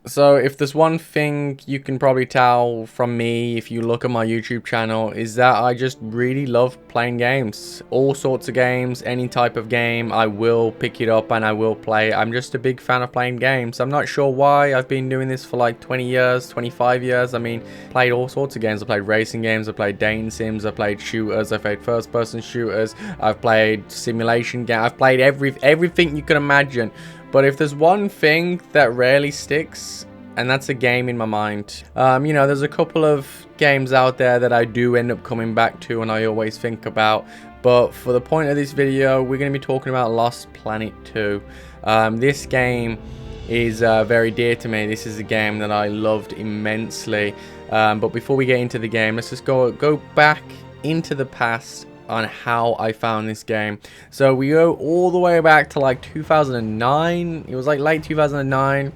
So if there's one thing you can probably tell from me if you look at my YouTube channel, is that I just really love playing games. All sorts of games, any type of game, I will pick it up and I will play. I'm just a big fan of playing games. I'm not sure why. I've been doing this for like 20 years, 25 years. I mean, played all sorts of games. I played racing games, I played dating sims, I played shooters, I played first person shooters, I've played simulation games, I've played everything you can imagine. But if there's one thing that rarely sticks, and that's a game in my mind. You know, there's a couple of games out there that I do end up coming back to and I always think about. But for the point of this video, we're going to be talking about Lost Planet 2. This game is very dear to me. This is a game that I loved immensely. But before we get into the game, let's just go back into the past on how I found this game. So we go all the way back to like 2009. It was like late 2009.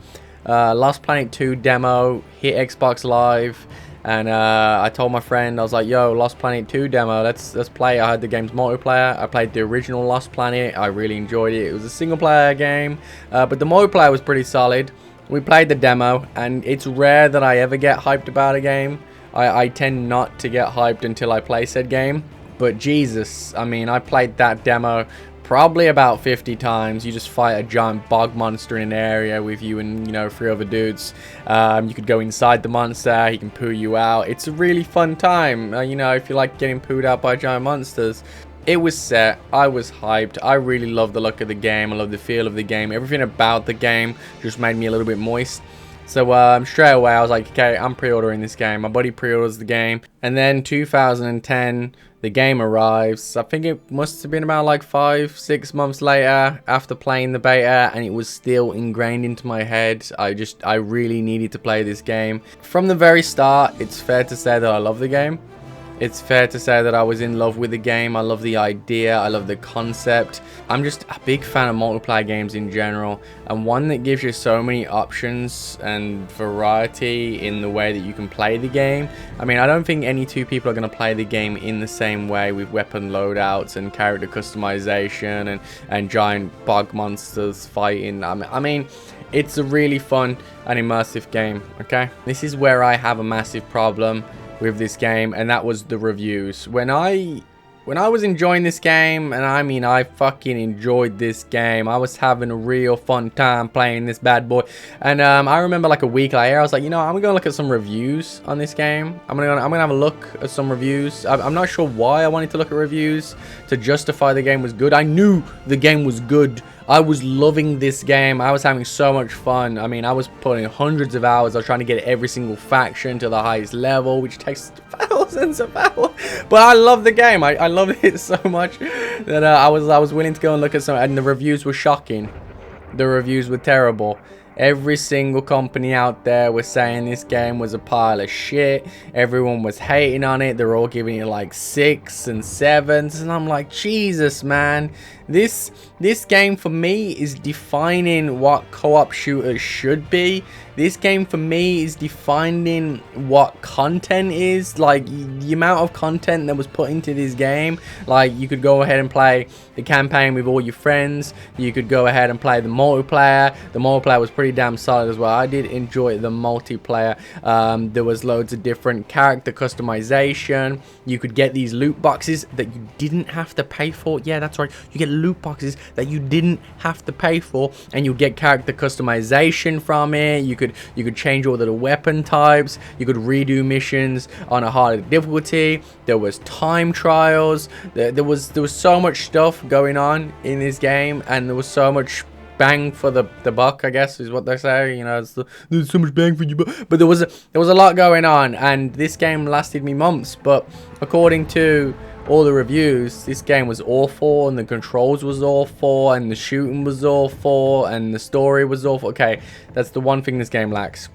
Lost Planet 2 demo hit Xbox Live, and I told my friend, I was like, yo, Lost Planet 2 demo, let's play. I heard the game's multiplayer. I played the original Lost Planet. I really enjoyed it. It was a single player game, but the multiplayer was pretty solid. We played the demo, and it's rare that I ever get hyped about a game. I tend not to get hyped until I play said game. But Jesus, I mean, I played that demo probably about 50 times. You just fight a giant bog monster in an area with you and, you know, 3 other dudes. You could go inside the monster, he can poo you out. It's a really fun time, you know, if you like getting pooed out by giant monsters. It was set, I was hyped, I really loved the look of the game, I loved the feel of the game. Everything about the game just made me a little bit moist. So straight away I was like, okay, I'm pre-ordering this game. My buddy pre-orders the game, and then 2010 the game arrives. I think it must have been about like 5-6 months later after playing the beta, and it was still ingrained into my head. I really needed to play this game. From the very start, it's fair to say that I love the game. It's fair to say that I was in love with the game. I love the idea, I love the concept. I'm just a big fan of multiplayer games in general, and one that gives you so many options and variety in the way that you can play the game. I mean, I don't think any two people are going to play the game in the same way, with weapon loadouts and character customization and giant bog monsters fighting. I mean, it's a really fun and immersive game, okay? This is where I have a massive problem with this game, and that was the reviews. When I was enjoying this game, and I mean I fucking enjoyed this game, I was having a real fun time playing this bad boy, and I remember like a week later I was like, you know, I'm gonna look at some reviews on this game. I'm gonna have a look at some reviews. I'm not sure why I wanted to look at reviews to justify the game was good. I knew the game was good. I was loving this game. I was having so much fun. I mean, I was putting hundreds of hours. I was trying to get every single faction to the highest level, which takes thousands of hours. But I love the game. I loved it so much that I was willing to go and look at some. And the reviews were shocking. The reviews were terrible. Every single company out there was saying this game was a pile of shit. Everyone was hating on it. They're all giving it like 6s and 7s, and I'm like, Jesus, man. This game for me is defining what co-op shooters should be. This game for me is defining what content is. Like, the amount of content that was put into this game. Like, you could go ahead and play the campaign with all your friends. You could go ahead and play the multiplayer. The multiplayer was pretty damn solid as well. I did enjoy the multiplayer. There was loads of different character customization. You could get these loot boxes that you didn't have to pay for. Yeah, that's right. You get loot boxes that you didn't have to pay for, and you get character customization from it. You could change all the weapon types. You could redo missions on a harder difficulty. There was time trials. There was so much stuff going on in this game, and there was so much bang for the buck, I guess is what they say. You know, there's so much bang for you, but there was a lot going on, and this game lasted me months. But according to all the reviews, this game was awful, and the controls was awful, and the shooting was awful, and the story was awful. Okay, that's the one thing this game lacks.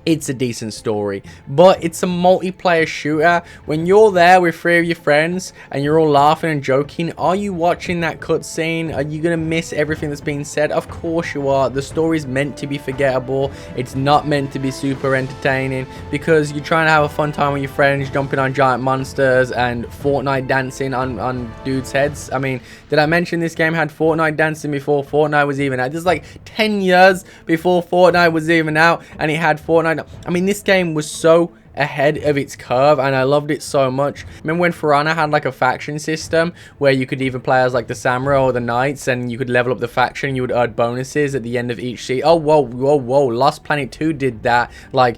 it's a decent story, but it's a multiplayer shooter. When you're there with 3 of your friends and you're all laughing and joking, are you watching that cutscene? Are you gonna miss everything that's being said? Of course you are. The story's meant to be forgettable. It's not meant to be super entertaining, because you're trying to have a fun time with your friends, jumping on giant monsters and Fortnite dancing on dudes' heads. I mean, did I mention this game had Fortnite dancing before Fortnite was even out? This is like 10 years before Fortnite was even out, and it had Fortnite. I mean, this game was so ahead of its curve, and I loved it so much. Remember when For Honor had like a faction system where you could even play as like the samurai or the knights, and you could level up the faction, you would earn bonuses at the end of each season. Oh, whoa, Lost Planet 2 did that like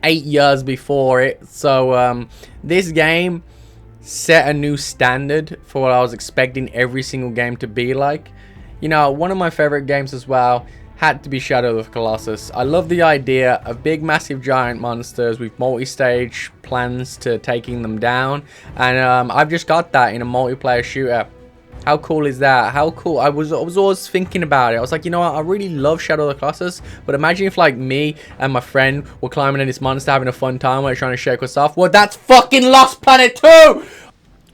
8 years before it. So this game set a new standard for what I was expecting every single game to be like. You know, one of my favorite games as well had to be Shadow of the Colossus. I love the idea of big, massive, giant monsters with multi-stage plans to taking them down, and I've just got that in a multiplayer shooter. How cool is that? How cool. I was always thinking about it. I was like, you know what, I really love Shadow of the Colossus, but imagine if like me and my friend were climbing in this monster having a fun time while trying to shake us off. Well, that's fucking Lost Planet 2!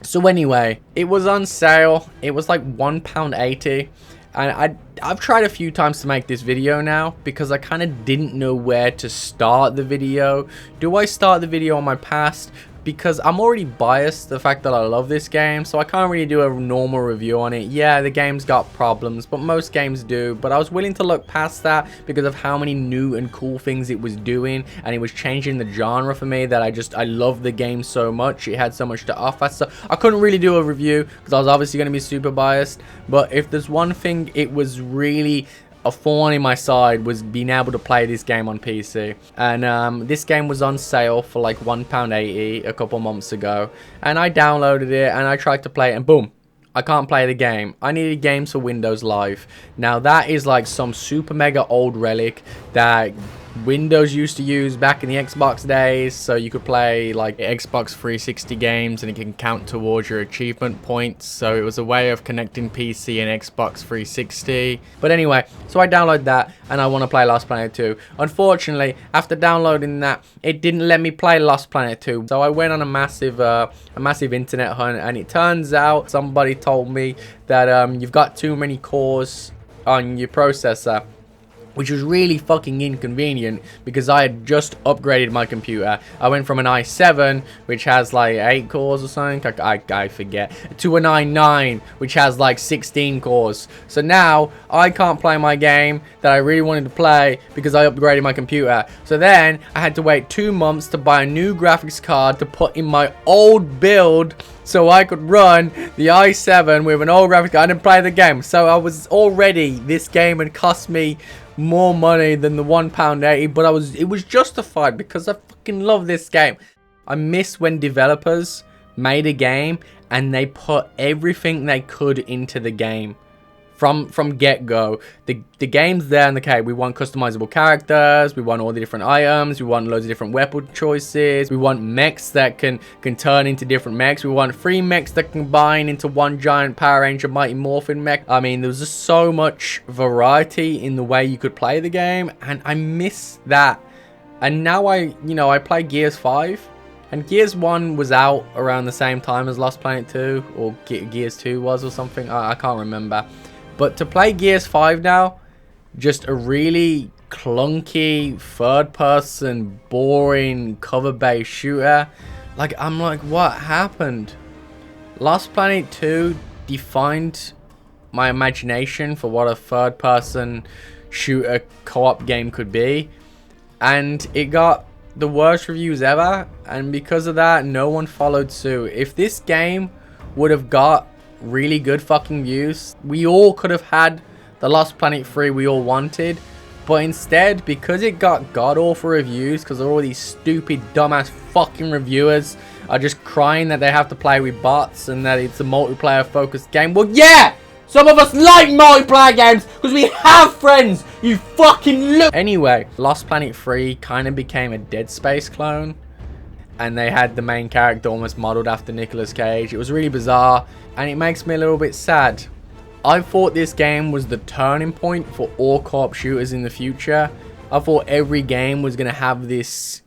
So anyway, it was on sale. It was like £1.80. And I've tried a few times to make this video now, because I kind of didn't know where to start the video. Do I start the video on my past? Because I'm already biased the fact that I love this game, so I can't really do a normal review on it. Yeah, the game's got problems, but most games do. But I was willing to look past that because of how many new and cool things it was doing, and it was changing the genre for me, that I love the game so much. It had so much to offer, so I couldn't really do a review because I was obviously going to be super biased. But if there's one thing it was really a thorn in my side, was being able to play this game on PC. And this game was on sale for like £1.80 a couple months ago, and I downloaded it and I tried to play it, and boom, I can't play the game. I needed games for Windows Live. Now that is like some super mega old relic that Windows used to use back in the Xbox days, so you could play like Xbox 360 games and it can count towards your achievement points. So it was a way of connecting PC and Xbox 360. But anyway, so I downloaded that and I want to play Lost Planet 2. Unfortunately, after downloading that, it didn't let me play Lost Planet 2. So I went on a massive internet hunt, and it turns out somebody told me that you've got too many cores on your processor, which was really fucking inconvenient because I had just upgraded my computer. I went from an i7, which has like 8 cores or something, I forget, to an i9, which has like 16 cores. So now I can't play my game that I really wanted to play because I upgraded my computer. So then I had to wait 2 months to buy a new graphics card to put in my old build, so I could run the i7 with an old graphics card and play the game. So I was already, this game had cost me more money than the £1.80, but it was justified because I fucking love this game. I miss when developers made a game and they put everything they could into the game. From get-go, the game's there, and okay, we want customizable characters, we want all the different items, we want loads of different weapon choices, we want mechs that can turn into different mechs, we want 3 mechs that combine into one giant Power Ranger Mighty Morphin mech. I mean, there was just so much variety in the way you could play the game, and I miss that. And now I play Gears 5, and Gears 1 was out around the same time as Lost Planet 2, or Gears 2 was, or something, I can't remember. But to play Gears 5 now, just a really clunky, third-person, boring, cover-based shooter. Like, I'm like, what happened? Lost Planet 2 defined my imagination for what a third-person shooter co-op game could be. And it got the worst reviews ever. And because of that, no one followed suit. If this game would have got really good fucking views, we all could have had the Lost Planet 3 we all wanted. But instead, because it got god-awful reviews, because all these stupid dumbass fucking reviewers are just crying that they have to play with bots and that it's a multiplayer focused game. Well, yeah, some of us like multiplayer games because we have friends, you fucking look. Anyway, Lost Planet 3 kind of became a Dead Space clone, and they had the main character almost modeled after Nicolas Cage. It was really bizarre, and it makes me a little bit sad. I thought this game was the turning point for all co-op shooters in the future, I thought every game was going to have this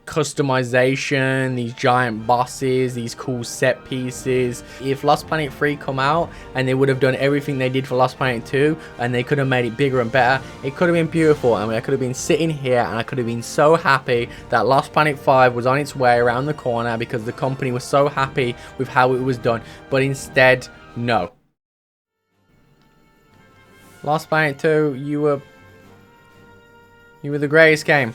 customization, these giant bosses, these cool set pieces. If Lost Planet 3 come out and they would have done everything they did for Lost Planet 2 and they could have made it bigger and better, it could have been beautiful. I mean, I could have been sitting here and I could have been so happy that Lost Planet 5 was on its way around the corner because the company was so happy with how it was done. But instead, no. Lost Planet 2, you were the greatest game.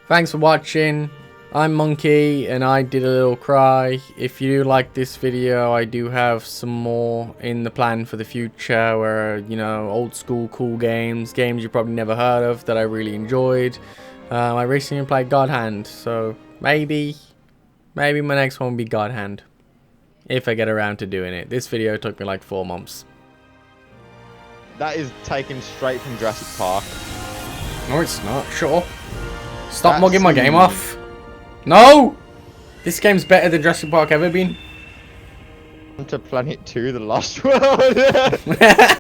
Thanks for watching. I'm Monkey and I did a little cry. If you like this video, I do have some more in the plan for the future where, you know, old school cool games you probably never heard of that I really enjoyed. I recently played God Hand, so maybe my next one will be God Hand. If I get around to doing it. This video took me like 4 months. That is taken straight from Jurassic Park. No, it's not. Shut up. Stop mugging my game off. No! This game's better than Jurassic Park ever been. To Planet 2, The Lost World.